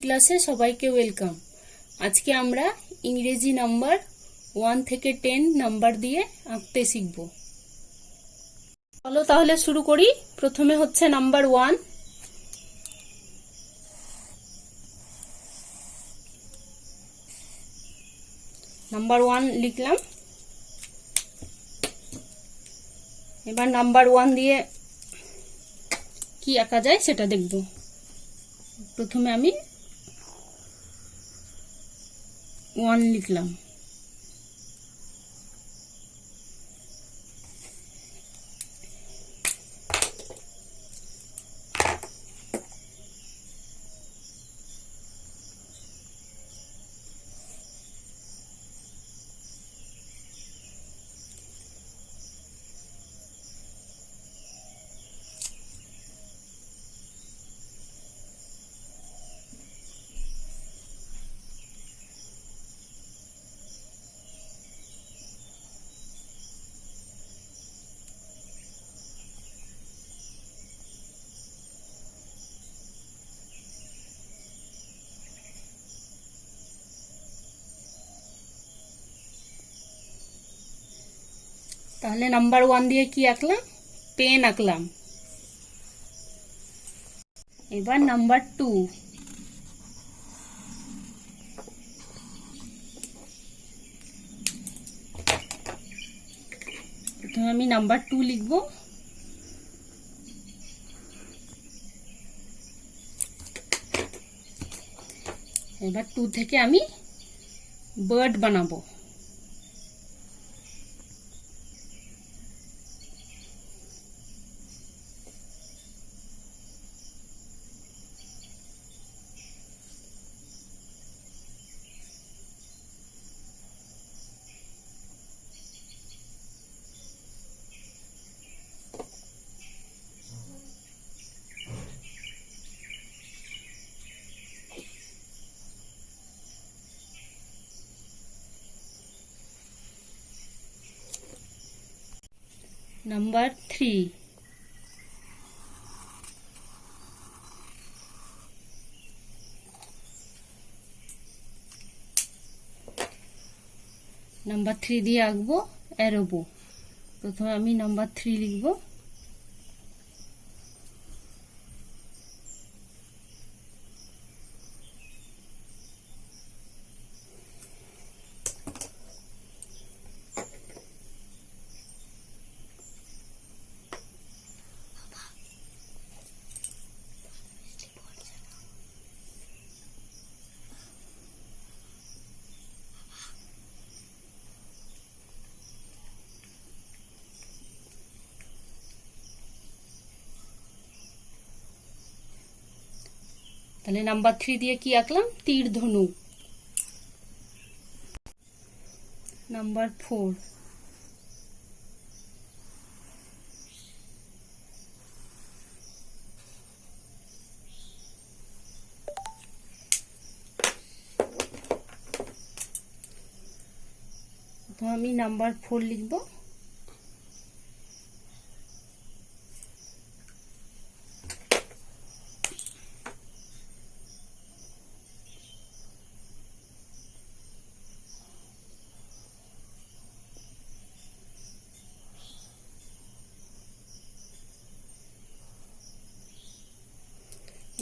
ক্লাসে সবাইকে ওয়েলকাম। আজকে আমরা ইংরেজি নাম্বার 1 থেকে 10 নাম্বার দিয়ে আঁকতে শিখব। চলো তাহলে শুরু করি। প্রথমে হচ্ছে নাম্বার 1। নাম্বার 1 লিখলাম। এবার নাম্বার 1 দিয়ে কি আঁকা যায় সেটা দেখব। প্রথমে আমি 1 লিখলাম। তাহলে নাম্বার 1 দিয়ে কি আঁকলাম? পেন আঁকলাম। এবার নাম্বার 2। প্রথমে আমি নাম্বার 2 লিখব। এবার 2 থেকে আমি বার্ড বানাবো। নাম্বার 3। নাম্বার 3 দিয়ে আঁকবো অ্যারোবো। প্রথমে আমি নাম্বার 3 লিখবো। তাহলে নাম্বার 3 দিয়ে কি আঁকলাম? তীর ধনুক। নাম্বার 4। তো আমি নাম্বার 4 লিখব।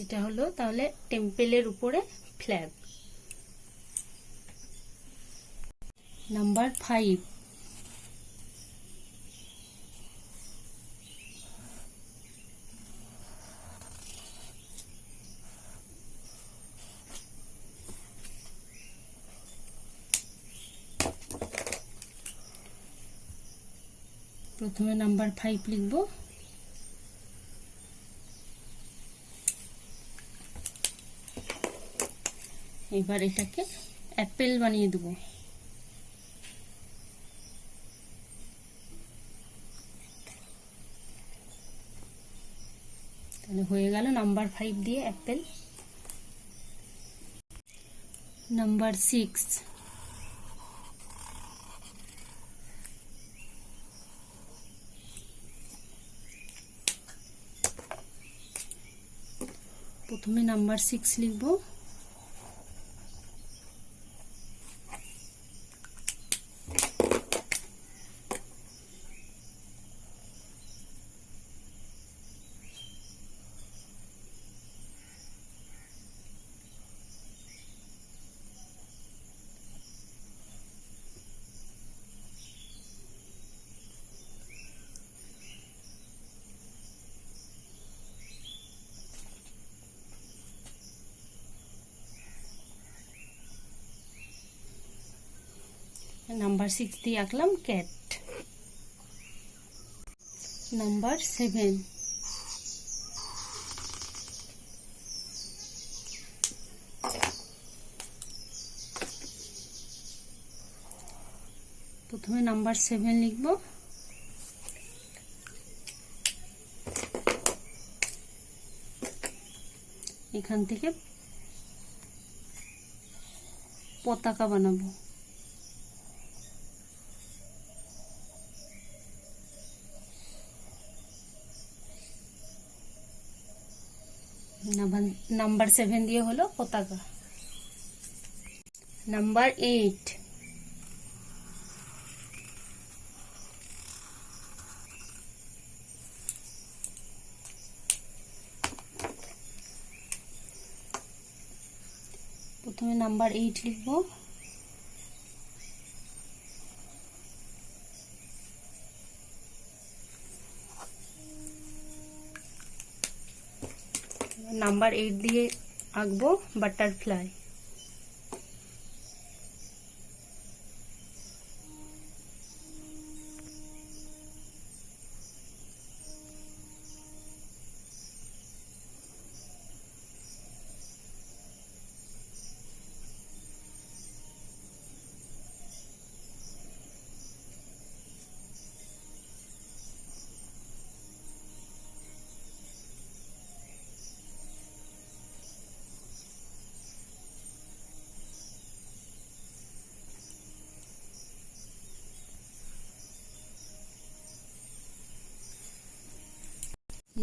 এটা হলো তাহলে টেম্পেলের উপরে ফ্ল্যাগ। নাম্বার 5। প্রথমে নাম্বার 5 লিখব। এবার এটাকে অ্যাপেল বানিয়ে দেব। তাহলে হয়ে গেল নাম্বার 5 দিয়ে অ্যাপেল। নাম্বার 6। প্রথমে নাম্বার 6 লিখব। নাম্বার 6 দিয়ে আঁকলাম ক্যাট। নাম্বার 7, প্রথমে নাম্বার 7 লিখব, এখান থেকে পতাকা বানাবো। নাম্বার 7 দিয়ে হলো পতাকা। নাম্বার 8, প্রথমে নাম্বার 8 লিখব, নাম্বার 8 দিয়ে আঁকবো বাটারফ্লাই।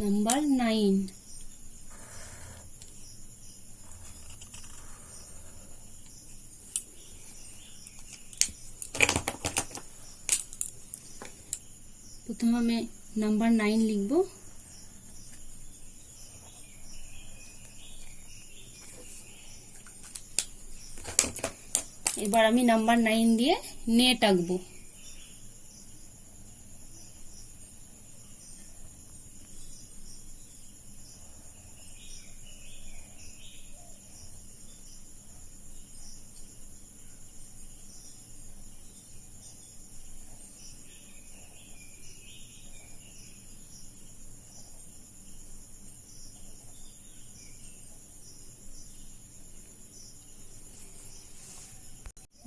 নাম্বার 9, প্রথমে আমি নাম্বার 9 লিখব, এবার আমি নাম্বার 9 দিয়ে নেট আঁকবো।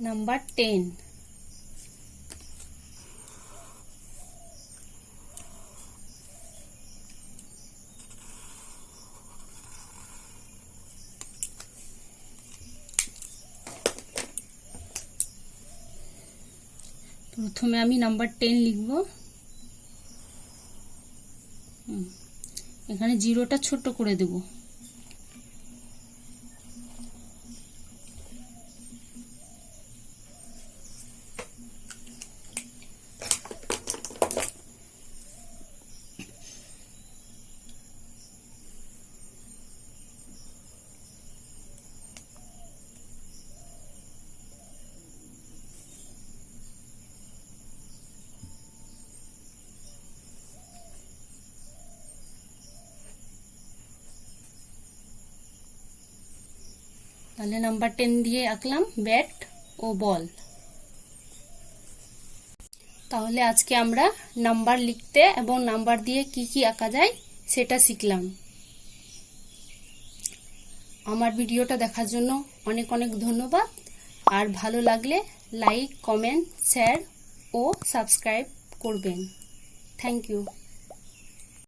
নাম্বার 10, প্রথমে আমি নাম্বার 10 লিখব, এখানে জিরোটা ছোট করে দেব। তাহলে নাম্বার 10 দিয়ে আঁকলাম ব্যাট ও বল। তাহলে আজকে আমরা নাম্বার লিখতে এবং নাম্বার দিয়ে কি কি আঁকা যায় সেটা শিখলাম। আমার ভিডিওটা দেখার জন্য অনেক অনেক ধন্যবাদ। আর ভালো লাগলে লাইক, কমেন্ট, শেয়ার ও সাবস্ক্রাইব করবেন। Thank you.